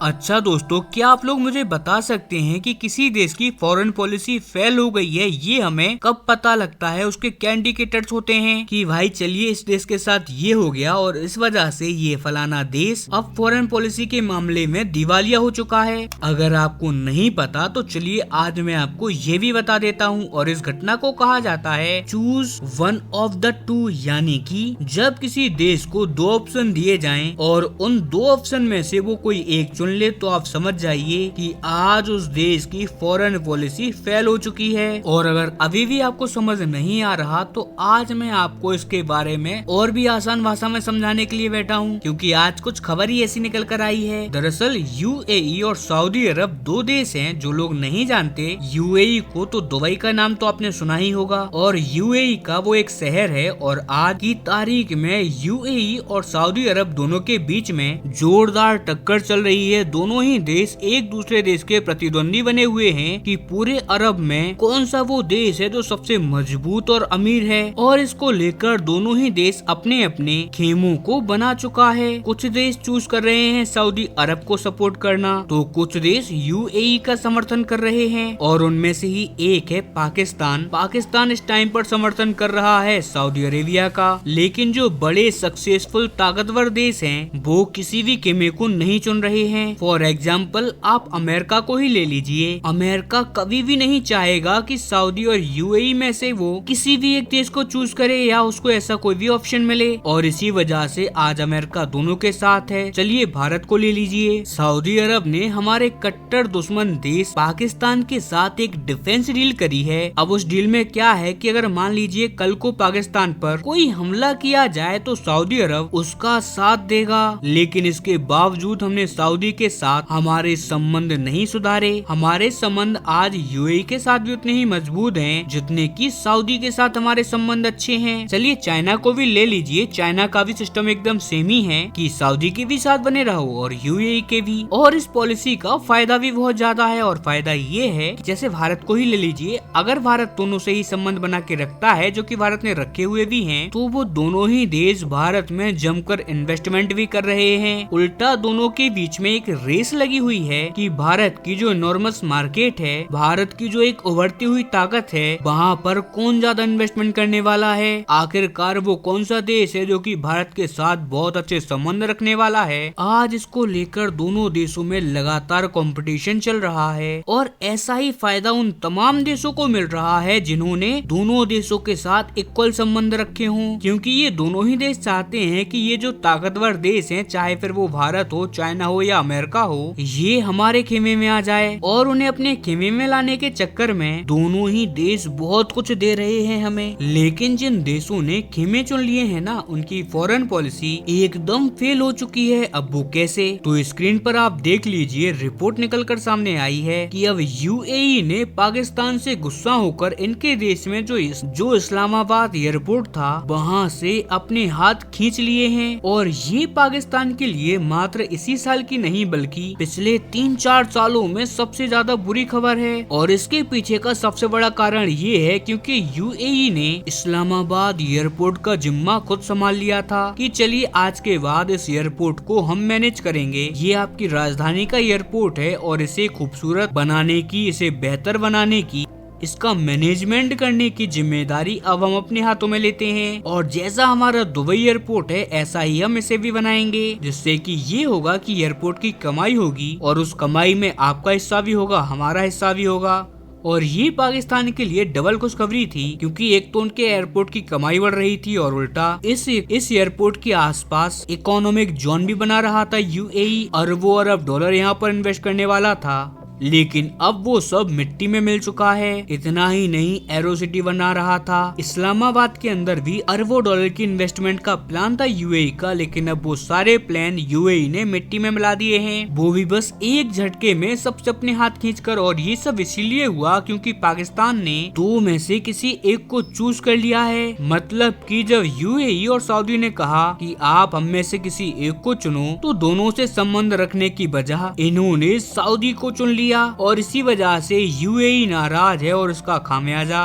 अच्छा दोस्तों, क्या आप लोग मुझे बता सकते हैं कि किसी देश की फॉरेन पॉलिसी फेल हो गई है, ये हमें कब पता लगता है? उसके क्या इंडिकेटर्स होते हैं कि भाई चलिए इस देश के साथ ये हो गया और इस वजह से ये फलाना देश अब फॉरेन पॉलिसी के मामले में दिवालिया हो चुका है। अगर आपको नहीं पता तो चलिए आज मैं आपको ये भी बता देता हूँ। और इस घटना को कहा जाता है choose one of the two, यानी कि जब किसी देश को दो ऑप्शन दिए जाएं और उन दो ऑप्शन में से वो कोई एक चुन ले तो आप समझ जाइए कि आज उस देश की फॉरेन पॉलिसी फेल हो चुकी है। और अगर अभी भी आपको समझ नहीं आ रहा तो आज मैं आपको इसके बारे में और भी आसान भाषा में समझाने के लिए बैठा हूँ, क्योंकि आज कुछ खबर ही ऐसी निकल कर आई है। दरअसल यूएई और सऊदी अरब दो देश हैं। जो लोग नहीं जानते, यूएई को तो दुबई का नाम तो आपने सुना ही होगा और यूएई का वो एक शहर है। और आज की तारीख में यूएई और सऊदी अरब दोनों के बीच में जोरदार टक्कर चल रही है। दोनों ही देश एक दूसरे देश के प्रतिद्वंदी बने हुए हैं कि पूरे अरब में कौन सा वो देश है जो सबसे मजबूत और अमीर है। और इसको लेकर दोनों ही देश अपने अपने खेमों को बना चुका है। कुछ देश चूज कर रहे हैं सऊदी अरब को सपोर्ट करना, तो कुछ देश यूएई का समर्थन कर रहे हैं और उनमें से ही एक है पाकिस्तान। पाकिस्तान इस टाइम पर समर्थन कर रहा है सऊदी अरेबिया का। लेकिन जो बड़े सक्सेसफुल ताकतवर देश हैं वो किसी भी खेमे को नहीं चुन रहे हैं। फॉर एग्जाम्पल आप अमेरिका को ही ले लीजिए। अमेरिका कभी भी नहीं चाहेगा कि सऊदी और यूएई में से वो किसी भी एक देश को चूज करे या उसको ऐसा कोई भी ऑप्शन मिले। और इसी वजह से आज अमेरिका दोनों के साथ है। चलिए भारत को ले लीजिए। सऊदी अरब ने हमारे कट्टर दुश्मन देश पाकिस्तान के साथ एक डिफेंस डील करी है। अब उस डील में क्या है कि अगर मान लीजिए कल को पाकिस्तान पर कोई हमला किया जाए तो सऊदी अरब उसका साथ देगा। लेकिन इसके बावजूद हमने सऊदी के साथ हमारे संबंध नहीं सुधारे। हमारे संबंध आज यूएई के साथ भी उतने ही मजबूत हैं जितने कि सऊदी के साथ हमारे संबंध अच्छे हैं। चलिए चाइना को भी ले लीजिए। चाइना का भी सिस्टम एकदम सेम ही है कि सऊदी के भी साथ बने रहो और यूएई के भी। और इस पॉलिसी का फायदा भी बहुत ज्यादा है। और फायदा ये है कि जैसे भारत को ही ले लीजिए, अगर भारत दोनों से ही संबंध बना के रखता है, जो कि भारत ने रखे हुए भी हैं, तो वो दोनों ही देश भारत में जमकर इन्वेस्टमेंट भी कर रहे हैं। उल्टा दोनों के बीच में एक रेस लगी हुई है कि भारत की जो इनॉर्मस मार्केट है, भारत की जो एक उभरती हुई ताकत है, वहाँ पर कौन ज्यादा इन्वेस्टमेंट करने वाला है। आखिरकार वो कौन सा देश है जो कि भारत के साथ बहुत अच्छे संबंध रखने वाला है। आज इसको लेकर दोनों देशों में लगातार कंपटीशन चल रहा है और ऐसा ही फायदा उन तमाम देशों को मिल रहा है जिन्होंने दोनों देशों के साथ इक्वल संबंध रखे हों, क्योंकि ये दोनों ही देश चाहते हैं कि ये जो ताकतवर देश हैं, चाहे फिर वो भारत हो, चाइना हो या अमेरिका हो, ये हमारे खेमे में आ जाए। और उन्हें अपने खेमे में लाने के चक्कर में दोनों ही देश बहुत कुछ दे रहे हैं हमें। लेकिन जिन देशों ने खेमे चुन लिए हैं ना, उनकी फॉरेन पॉलिसी एकदम फेल हो चुकी है। अब वो कैसे? तो स्क्रीन पर आप देख लीजिए, रिपोर्ट निकल कर सामने आई है कि अब यूएई ने पाकिस्तान से गुस्सा होकर इनके देश में जो इस्लामाबाद एयरपोर्ट था वहाँ से अपने हाथ खींच लिए हैं। और ये पाकिस्तान के लिए मात्र इसी साल की नहीं बल्कि पिछले 3-4 सालों में सबसे ज्यादा बुरी खबर है। और इसके पीछे का सबसे बड़ा कारण ये है क्योंकि यूएई ने इस्लामाबाद एयरपोर्ट का जिम्मा खुद संभाल लिया था कि चलिए आज के बाद इस एयरपोर्ट को हम मैनेज करेंगे। ये आपकी राजधानी का एयरपोर्ट है और इसे खूबसूरत बनाने की, इसे बेहतर बनाने की, इसका मैनेजमेंट करने की जिम्मेदारी अब हम अपने हाथों में लेते हैं। और जैसा हमारा दुबई एयरपोर्ट है ऐसा ही हम इसे भी बनाएंगे, जिससे कि ये होगा कि एयरपोर्ट की कमाई होगी और उस कमाई में आपका हिस्सा भी होगा, हमारा हिस्सा भी होगा। और ये पाकिस्तान के लिए डबल खुशखबरी थी, क्योंकि एक तो उनके एयरपोर्ट की कमाई बढ़ रही थी और उल्टा इस एयरपोर्ट के आसपास इकोनॉमिक जोन भी बना रहा था यूएई। अरबों अरब डॉलर यहाँ पर इन्वेस्ट करने वाला था। लेकिन अब वो सब मिट्टी में मिल चुका है। इतना ही नहीं, एरो सिटी बना रहा था। इस्लामाबाद के अंदर भी अरबों डॉलर की इन्वेस्टमेंट का प्लान था यूएई का, लेकिन अब वो सारे प्लान यूएई ने मिट्टी में मिला दिए हैं, वो भी बस एक झटके में सबसे अपने हाथ खींचकर। और ये सब इसीलिए हुआ क्योंकि पाकिस्तान ने दो में से किसी एक को चूज कर लिया है। मतलब कि जब यूएई और सऊदी ने कहा कि आप हम में से किसी एक को चुनो, तो दोनों से संबंध रखने की बजाय इन्होंने सऊदी को चुन लिया। और इसी वजह से यूएई नाराज है और इसका खामियाजा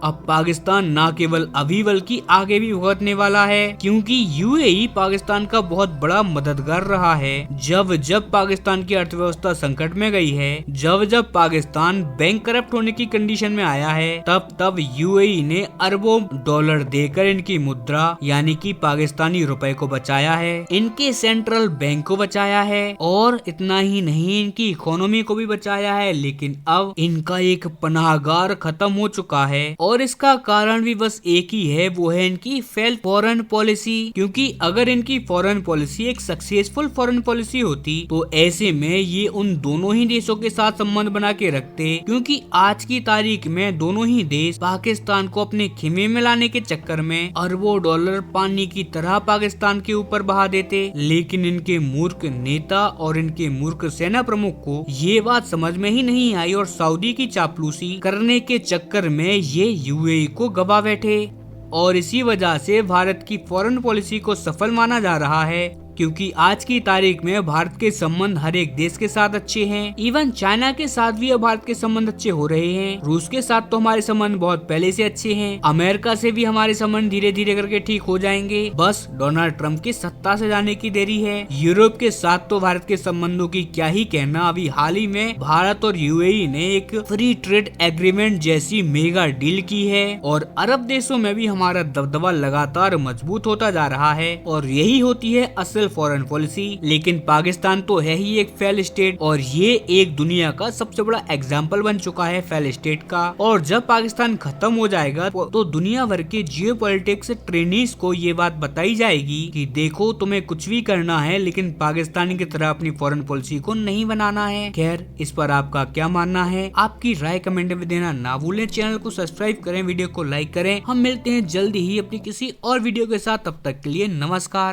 अब पाकिस्तान न केवल अभी बल्कि आगे भी भुगतने वाला है, क्योंकि यूएई पाकिस्तान का बहुत बड़ा मददगार रहा है। जब जब पाकिस्तान की अर्थव्यवस्था संकट में गई है, जब जब पाकिस्तान बैंक करप्ट होने की कंडीशन में आया है, तब तब यूएई ने अरबों डॉलर देकर इनकी मुद्रा यानी कि पाकिस्तानी रुपए को बचाया है, इनके सेंट्रल बैंक को बचाया है और इतना ही नहीं इनकी इकोनॉमी को भी बचाया है। लेकिन अब इनका एक पनाहगार खत्म हो चुका है और इसका कारण भी बस एक ही है, वो है इनकी फेल्ड फॉरेन पॉलिसी। क्योंकि अगर इनकी फॉरेन पॉलिसी एक सक्सेसफुल फॉरेन पॉलिसी होती तो ऐसे में ये उन दोनों ही देशों के साथ संबंध बना के रखते, क्योंकि आज की तारीख में दोनों ही देश पाकिस्तान को अपने खेमे में लाने के चक्कर में अरबों डॉलर पानी की तरह पाकिस्तान के ऊपर बहा देते। लेकिन इनके मूर्ख नेता और इनके मूर्ख सेना प्रमुख को ये बात समझ में ही नहीं आई और सऊदी की चापलूसी करने के चक्कर में ये यूएई को गवा बैठे और इसी वजह से भारत की फॉरेन पॉलिसी को सफल माना जा रहा है। क्योंकि आज की तारीख में भारत के संबंध हर एक देश के साथ अच्छे हैं, इवन चाइना के साथ भी अब भारत के संबंध अच्छे हो रहे हैं। रूस के साथ तो हमारे संबंध बहुत पहले से अच्छे हैं, अमेरिका से भी हमारे संबंध धीरे धीरे करके ठीक हो जाएंगे, बस डोनाल्ड ट्रंप की सत्ता से जाने की देरी है। यूरोप के साथ तो भारत के संबंधों की क्या ही कहना, अभी हाल ही में भारत और यूएई ने एक फ्री ट्रेड एग्रीमेंट जैसी मेगा डील की है और अरब देशों में भी हमारा दबदबा लगातार मजबूत होता जा रहा है और यही होती है असल फॉरेन पॉलिसी। लेकिन पाकिस्तान तो है ही एक फेल स्टेट और ये एक दुनिया का सबसे बड़ा एग्जाम्पल बन चुका है फेल स्टेट का। और जब पाकिस्तान खत्म हो जाएगा तो दुनिया भर के जियोपॉलिटिक्स ट्रेनीज को ये बात बताई जाएगी कि देखो तुम्हें कुछ भी करना है लेकिन पाकिस्तानी की तरह अपनी फॉरेन पॉलिसी को नहीं बनाना है। खैर, इस पर आपका क्या मानना है? आपकी राय कमेंट में देना ना भूलें। चैनल को सब्सक्राइब करें, वीडियो को लाइक करें। हम मिलते हैं जल्दी ही अपनी किसी और वीडियो के साथ, तब तक के लिए नमस्कार।